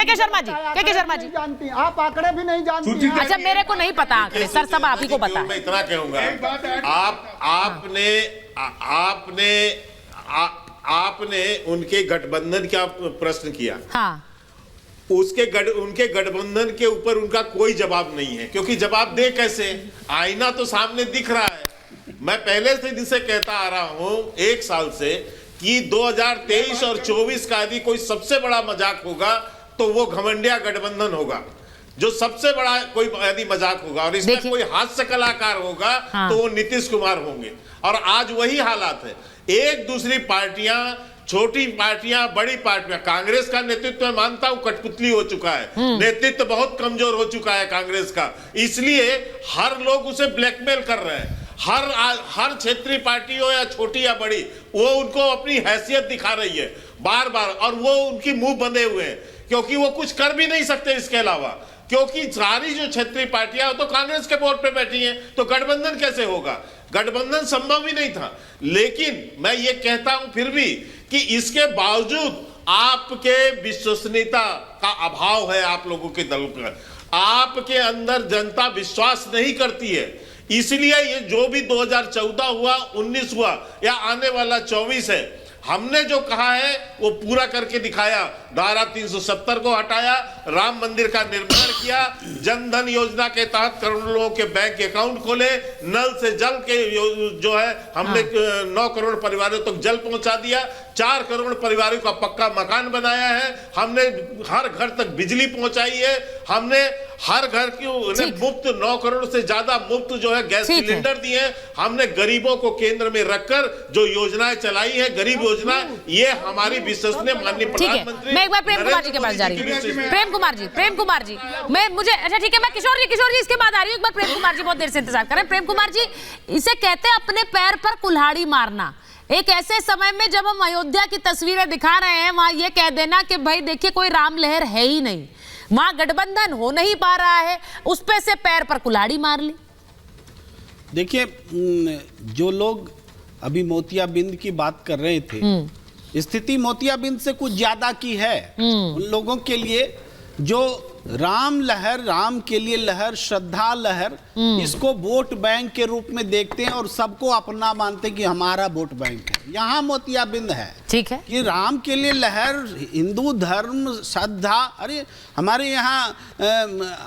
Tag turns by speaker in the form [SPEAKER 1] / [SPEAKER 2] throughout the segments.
[SPEAKER 1] के शर्मा जी
[SPEAKER 2] जानती, आप आंकड़े भी नहीं जानती।
[SPEAKER 1] अच्छा, मेरे को नहीं पता आंकड़े, सर सब आप ही को पता है।
[SPEAKER 3] मैं इतना कहूंगा, आपने उनके गठबंधन का प्रश्न किया।
[SPEAKER 1] हाँ,
[SPEAKER 3] उनके गठबंधन के ऊपर उनका कोई जवाब नहीं है, क्योंकि जवाब दे कैसे? आईना तो सामने दिख रहा है। मैं पहले से जिसे कहता आ रहा हूं 1 साल से कि 2023 और 24 का यदि कोई सबसे बड़ा मजाक होगा तो वो घमंडिया गठबंधन होगा, जो सबसे बड़ा कोई यदि मजाक होगा, और इसमें कोई हास्य कलाकार होगा तो वो नीतीश कुमार होंगे। और आज वही हालात है। एक दूसरी पार्टियां, छोटी पार्टियां, बड़ी पार्टियां, कांग्रेस का नेतृत्व मैं मानता हूं कठपुतली हो चुका है, नेतृत्व बहुत कमजोर हो चुका है कांग्रेस का, इसलिए हर लोग उसे ब्लैकमेल कर रहे हैं। हर क्षेत्रीय पार्टी हो या छोटी या बड़ी, वो उनको अपनी हैसियत दिखा रही है बार बार, और वो उनकी मुंह बंधे हुए हैं, क्योंकि वो कुछ कर भी नहीं सकते इसके अलावा, क्योंकि सारी जो क्षेत्रीय पार्टियां तो कांग्रेस के बोर्ड पे बैठी हैं, तो गठबंधन कैसे होगा? गठबंधन संभव ही नहीं था। लेकिन मैं ये कहता हूं फिर भी कि इसके बावजूद आपके विश्वसनीयता का अभाव है, आप लोगों के दल का, आपके अंदर जनता विश्वास नहीं करती है। इसलिए ये जो भी 2014 हुआ, 19 हुआ या आने वाला 24 है, हमने जो कहा है वो पूरा करके दिखाया। धारा 370 को हटाया, राम मंदिर का निर्माण किया, जनधन योजना के तहत करोड़ों लोगों के बैंक अकाउंट खोले, नल से जल के जो है हमने 9 करोड़ परिवारों तक जल पहुंचा दिया, 4 करोड़ परिवारों का पक्का मकान बनाया है, हमने हर घर तक बिजली पहुंचाई है, हमने हर घर की मुफ्त 9 करोड़ से ज्यादा मुफ्त जो है गैस सिलेंडर दिए, हमने गरीबों को केंद्र में रखकर जो योजनाएं चलाई है, गरीब योजना, ये हमारी विश्वसनीय माननीय प्रधानमंत्री।
[SPEAKER 1] मैं एक बार प्रेम कुमार जी के पास जा रही हूँ। प्रेम कुमार जी, मैं मुझे, अच्छा ठीक है, मैं किशोर जी इसके बाद आ रही हूँ। एक बार प्रेम कुमार जी बहुत देर से इंतजार कर रहे हैं। प्रेम कुमार जी, इसे कहते हैं अपने पैर पर कुल्हाड़ी मारना। एक ऐसे समय में जब हम अयोध्या की तस्वीरें दिखा रहे हैं, वहां ये कह देना कि भाई देखिए कोई राम लहर है ही नहीं, वहां गठबंधन हो नहीं पा रहा है, उस पे से पैर पर कुल्हाड़ी मार ली।
[SPEAKER 4] देखिए, जो लोग अभी मोतियाबिंद की बात कर रहे थे, स्थिति मोतियाबिंद से कुछ ज्यादा की है। उन लोगों के लिए जो राम लहर, राम के लिए लहर, श्रद्धा लहर, इसको वोट बैंक के रूप में देखते हैं और सबको अपना मानते हैं कि हमारा वोट बैंक है। यहाँ मोतियाबिंद है, ठीक है, कि राम के लिए लहर, हिंदू धर्म, श्रद्धा। अरे हमारे यहाँ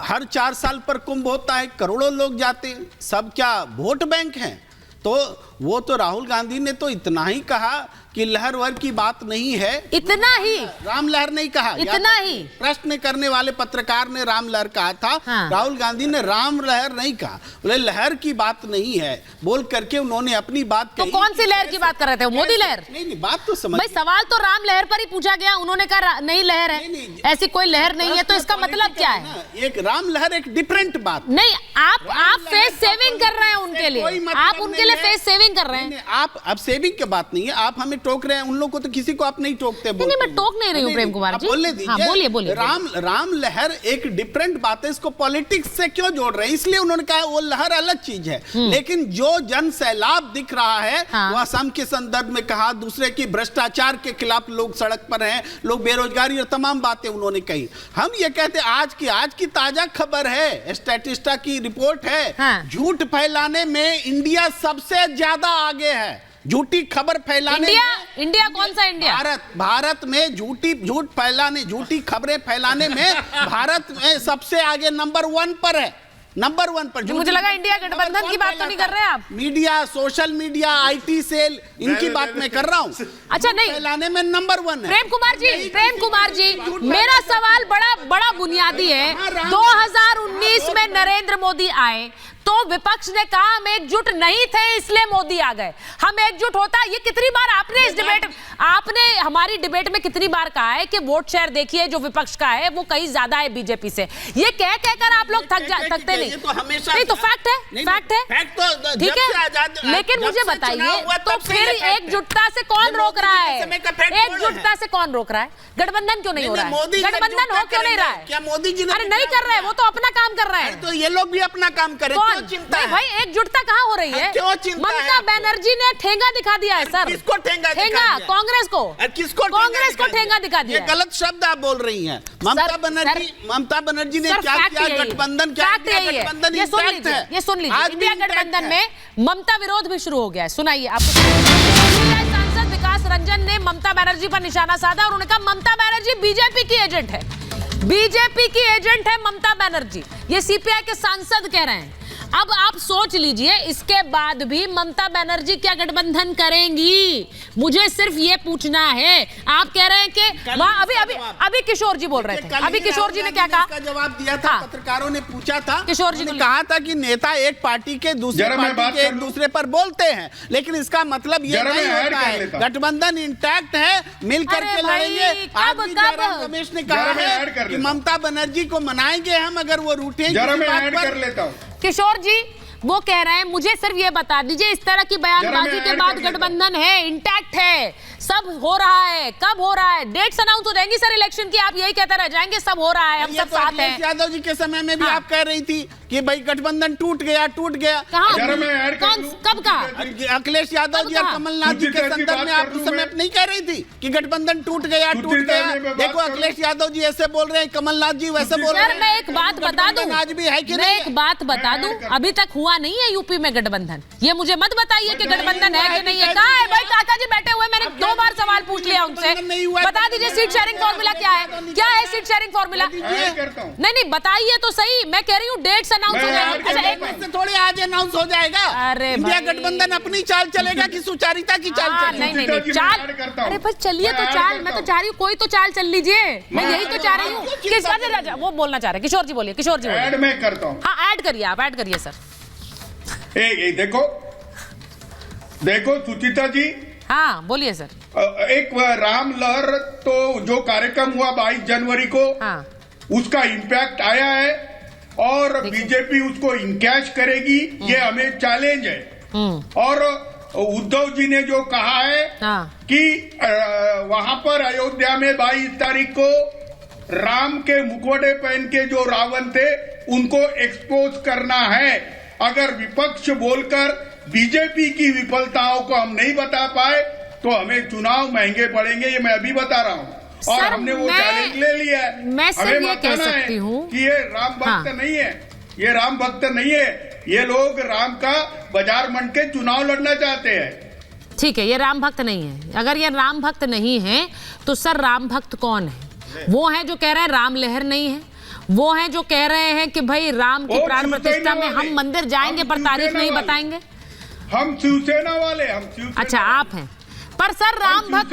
[SPEAKER 4] हर 4 साल पर कुंभ होता है, करोड़ों लोग जाते हैं, सब क्या वोट बैंक हैं? तो वो तो राहुल गांधी ने तो इतना ही कहा कि लहर वहर की बात नहीं है, इतना ही, राम लहर नहीं कहा, इतना ही। प्रश्न करने वाले पत्रकार ने राम लहर कहा था, हाँ। राहुल गांधी ने राम लहर नहीं कहा, बोले लहर की बात नहीं है, बोल करके उन्होंने अपनी बात कही। तो कौन सी लहर की बात कर रहे थे? मोदी लहर? नहीं, बात तो समझ, भाई सवाल तो राम लहर पर ही पूछा गया, उन्होंने कहा नहीं लहर है, ऐसी कोई लहर नहीं है, तो इसका मतलब क्या है? एक राम लहर एक डिफरेंट बात नहीं। आप फेस सेविंग कर रहे हैं उनके लिए, आप उनके लिए फेस सेविंग कर रहे हैं। आप अब सेविंग की बात नहीं है, आप हमें टोक रहे हैं, उन लोगों को तो किसी को आप नहीं टोकते। नहीं, मैं टोक नहीं रही हूं प्रेम कुमार जी, बोलने दीजिए। हाँ, बोलिए। राम लहर एक डिफरेंट बात है, इसको पॉलिटिक्स से क्यों जोड़ रहे हैं? इसलिए उन्होंने कहा वो लहर अलग चीज है। लेकिन जो जन सैलाब दिख रहा है, वो असम के संदर्भ में कहा, दूसरे की भ्रष्टाचार के खिलाफ लोग सड़क पर हैं, लोग बेरोजगारी और तमाम बातें उन्होंने कही। हम ये कहते आज की ताजा खबर है, स्टैटिस्टा की रिपोर्ट है, झूठ फैलाने में इंडिया सबसे ज्यादा आगे है। झूठी खबर फैलाने में इंडिया कौन सा इंडिया? भारत में झूठ फैलाने, झूठी खबरें फैलाने में भारत में सबसे आगे नंबर 1 पर है, नंबर 1 पर। मुझे लगा इंडिया गठबंधन की बात तो नहीं कर रहे आप? Media, social media, IT cell, इनकी बात मैं कर रहा हूँ। अच्छा, नहीं, फैलाने में नंबर 1 है। प्रेम कुमार जी, मेरा सवाल बड़ा बुनियादी है। 2019 में नरेंद्र मोदी आए तो विपक्ष ने कहा हम एकजुट नहीं थे इसलिए मोदी आ गए, हम एकजुट होता। ये कितनी बार आपने हमारी डिबेट में कितनी बार कहा है कि वोट शेयर देखिए जो विपक्ष का है वो कहीं ज्यादा है बीजेपी से। ये कहकर आप लोग थकते नहीं, तो फैक्ट है, ठीक है। लेकिन मुझे बताइए, तो फिर एकजुटता से कौन रोक रहा है? एकजुटता से कौन रोक रहा है? गठबंधन क्यों नहीं हो रहा है? गठबंधन हो क्यों नहीं रहा है? क्या मोदी जी ने? अरे नहीं कर रहे, वो तो अपना काम कर रहे हैं। तो ये लोग भी अपना काम करें।
[SPEAKER 1] कौन?
[SPEAKER 4] चिंता
[SPEAKER 1] नहीं
[SPEAKER 4] है?
[SPEAKER 1] भाई, एकजुटता कहाँ हो रही है?
[SPEAKER 4] क्यों चिंता है
[SPEAKER 1] ममता
[SPEAKER 4] आपको?
[SPEAKER 1] बनर्जी ने ठेंगा दिखा दिया है सर।
[SPEAKER 4] किसको ठेंगा दिखा दिया?
[SPEAKER 1] कांग्रेस को।
[SPEAKER 4] किसको
[SPEAKER 1] कांग्रेस को ठेंगा दिखा दिया
[SPEAKER 4] ये गलत शब्द आप बोल रही हैं। ममता बनर्जी ने क्या किया? गठबंधन क्या किया? गठबंधन
[SPEAKER 1] ये सुन
[SPEAKER 4] इंटैक्ट है।
[SPEAKER 1] लीजिए, ये सुन लीजिए,
[SPEAKER 4] आज भी
[SPEAKER 1] इंडिया
[SPEAKER 4] इंटैक्ट
[SPEAKER 1] गठबंधन
[SPEAKER 4] है।
[SPEAKER 1] में ममता विरोध भी शुरू हो गया है। सुनाइए आपको। सांसद विकास रंजन ने ममता बनर्जी पर निशाना साधा और उन्होंने कहा ममता बनर्जी बीजेपी की एजेंट है। बीजेपी की एजेंट है ममता बनर्जी, ये सीपीआई के सांसद कह रहे हैं। अब आप सोच लीजिए, इसके बाद भी ममता बनर्जी क्या गठबंधन करेंगी? मुझे सिर्फ ये पूछना है। आप कह रहे हैं कि वहां अभी किशोर जी बोल रहे थे, अभी किशोर जी ने क्या कहा?
[SPEAKER 4] इसका जवाब दिया था।
[SPEAKER 1] हाँ।
[SPEAKER 4] पत्रकारों ने पूछा था,
[SPEAKER 1] किशोर जी
[SPEAKER 4] ने
[SPEAKER 1] ने
[SPEAKER 4] कहा था कि नेता एक पार्टी के दूसरे पार्टी के एक दूसरे पर बोलते हैं, लेकिन इसका मतलब ये नहीं होता है। गठबंधन इंटैक्ट है, मिलकर के लड़ेंगे। आज भी जयराम रमेश ने कहा है कि ममता बनर्जी को मनाएंगे हम अगर वो रूठेंगे।
[SPEAKER 1] किशोर जी वो कह रहे हैं, मुझे सिर्फ ये बता दीजिए, इस तरह की बयानबाजी के बाद गठबंधन है, इंटैक्ट है, सब हो रहा है। कब हो रहा है? डेट्स अनाउंस हो जाएंगी सर इलेक्शन की। आप यही कहते रह जाएंगे सब हो रहा है, हम सब साथ हैं।
[SPEAKER 4] यादव जी के समय में भी आप कह रही थी कि भाई गठबंधन टूट गया।
[SPEAKER 1] कब कहा?
[SPEAKER 4] अखिलेश यादव जी और कमलनाथ जी के संदर्भ में आप उस समय नहीं कह रही थी कि गठबंधन टूट गया? देखो अखिलेश यादव जी ऐसे बोल रहे हैं, कमलनाथ जी वैसे बोल रहे हैं।
[SPEAKER 1] मैं एक बात बता दूं,
[SPEAKER 4] आज भी है कि
[SPEAKER 1] मैं एक बात बता दूं, अभी तक हुआ नहीं है यूपी में गठबंधन। ये मुझे मत बताइए कि गठबंधन है कि नहीं है। कहा है भाई? काका जी बैठे हुए, मैंने 2 बार सवाल पूछ लिया उनसे। बता दीजिए सीट शेयरिंग फॉर्मूला क्या है? क्या है सीट शेयरिंग फॉर्मूला? नहीं बताइए तो सही। मैं कह रही हूँ डेट्स अनाउंस हो जाएगी। अच्छा एक मिनट,
[SPEAKER 4] थोड़ी आज अनाउंस हो जाएगा।
[SPEAKER 1] अरे
[SPEAKER 4] इंडिया गठबंधन अपनी चाल चलेगा कि सुचारिता की चाल चलेगी?
[SPEAKER 1] नहीं चाल। अरे बस चलिए तो चाल, मैं तो चाह रही हूँ कोई तो चाल चल लीजिए। मैं यही तो चाह रही हूँ। किस राजा वो बोलना चाह रहे हैं? किशोर जी बोलिए, किशोर जी
[SPEAKER 5] ऐड मैं करता हूँ।
[SPEAKER 1] हाँ ऐड करिए, आप ऐड करिए सर।
[SPEAKER 5] देखो सुचिता जी,
[SPEAKER 1] हाँ बोलिए सर।
[SPEAKER 5] एक राम लहर तो जो कार्यक्रम हुआ 22 जनवरी को,
[SPEAKER 1] हाँ।
[SPEAKER 5] उसका इम्पैक्ट आया है और बीजेपी उसको इनकैश करेगी, ये हमें चैलेंज है। और उद्धव जी ने जो कहा है कि वहां पर अयोध्या में 22 तारीख को राम के मुखौटे पहन के जो रावण थे उनको एक्सपोज करना है। अगर विपक्ष बोलकर बीजेपी की विफलताओं को हम नहीं बता पाए तो हमें चुनाव महंगे पड़ेंगे, ये मैं अभी बता रहा हूँ। और हमने वो चैलेंज ले लिया है।
[SPEAKER 1] मैं
[SPEAKER 5] हमें
[SPEAKER 1] ये कह सकती हूँ
[SPEAKER 5] कि ये राम भक्त नहीं है, ये राम भक्त नहीं है। ये लोग राम का बाजार मंड के चुनाव लड़ना चाहते हैं।
[SPEAKER 1] ठीक है, ये राम भक्त नहीं है। अगर ये राम भक्त नहीं है तो सर राम भक्त कौन है? वो है जो कह रहे हैं राम लहर नहीं है, वो हैं जो कह रहे हैं कि भाई राम की प्राण प्रतिष्ठा में हम मंदिर जाएंगे पर तारीख नहीं बताएंगे।
[SPEAKER 5] हम शिवसेना वाले,
[SPEAKER 1] अच्छा आप हैं, पर सर राम भक्त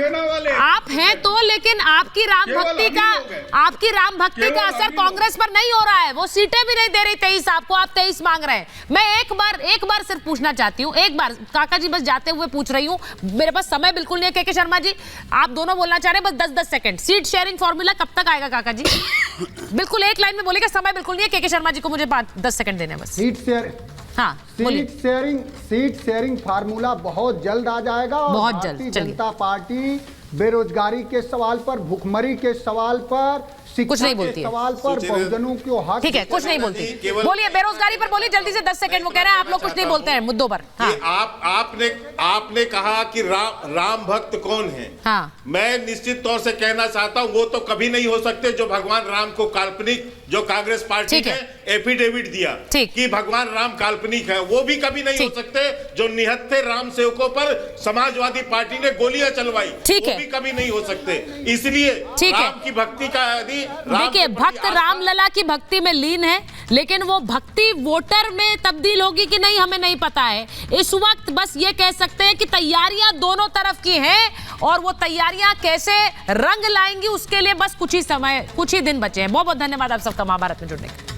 [SPEAKER 1] आप हैं तो, लेकिन आपकी राम भक्ति का असर कांग्रेस पर नहीं हो रहा है। वो सीटें भी नहीं दे रही 23 आपको, आप 23 मांग रहे हैं। मैं एक बार सिर्फ पूछना चाहती हूँ, एक बार काका जी बस जाते हुए पूछ रही हूँ, मेरे पास समय बिल्कुल नहीं है। के शर्मा जी आप दोनों बोलना चाह रहे हैं, बस 10-10 सेकंड। सीट शेयरिंग फॉर्मूला कब तक आएगा काका जी? बिल्कुल एक लाइन में बोलेगा, समय बिल्कुल नहीं है। के शर्मा जी को मुझे 10 सेकंड देने बस।
[SPEAKER 2] सीट शेयरिंग फार्मूला बहुत जल्द आ जाएगा।
[SPEAKER 1] बहुत जल्द।
[SPEAKER 2] भारतीय जनता पार्टी बेरोजगारी के सवाल पर, भुखमरी के सवाल पर,
[SPEAKER 1] कुछ नहीं बोलती
[SPEAKER 2] सवाल पर, बहुजनों को हक,
[SPEAKER 1] ठीक है कुछ नहीं बोलती। बोलिए बेरोजगारी पर बोलिए जल्दी से, 10 सेकंड। वो कह रहे हैं आप लोग कुछ नहीं बोलते हैं मुद्दों पर।
[SPEAKER 3] आपने कहा कि राम भक्त कौन है?
[SPEAKER 1] हाँ।
[SPEAKER 3] मैं निश्चित तौर से कहना चाहता हूं वो तो कभी नहीं हो सकते जो भगवान राम को काल्पनिक, जो कांग्रेस पार्टी ने एफिडेविट दिया कि भगवान राम काल्पनिक है, वो भी कभी नहीं हो सकते। जो निहत्थे राम सेवकों पर समाजवादी पार्टी ने गोलियां चलवाई, वो भी कभी नहीं हो सकते। इसलिए राम की भक्ति का यदि
[SPEAKER 1] देखिए भक्त रामलला की भक्ति में लीन है, लेकिन वो भक्ति वोटर में तब्दील होगी कि नहीं हमें नहीं पता है। इस वक्त बस ये कह सकते हैं कि तैयारियां दोनों तरफ की हैं और वो तैयारियां कैसे रंग लाएंगी उसके लिए बस कुछ ही दिन बचे हैं। बहुत बहुत धन्यवाद आप सबका महाभारत में जुड़ने का।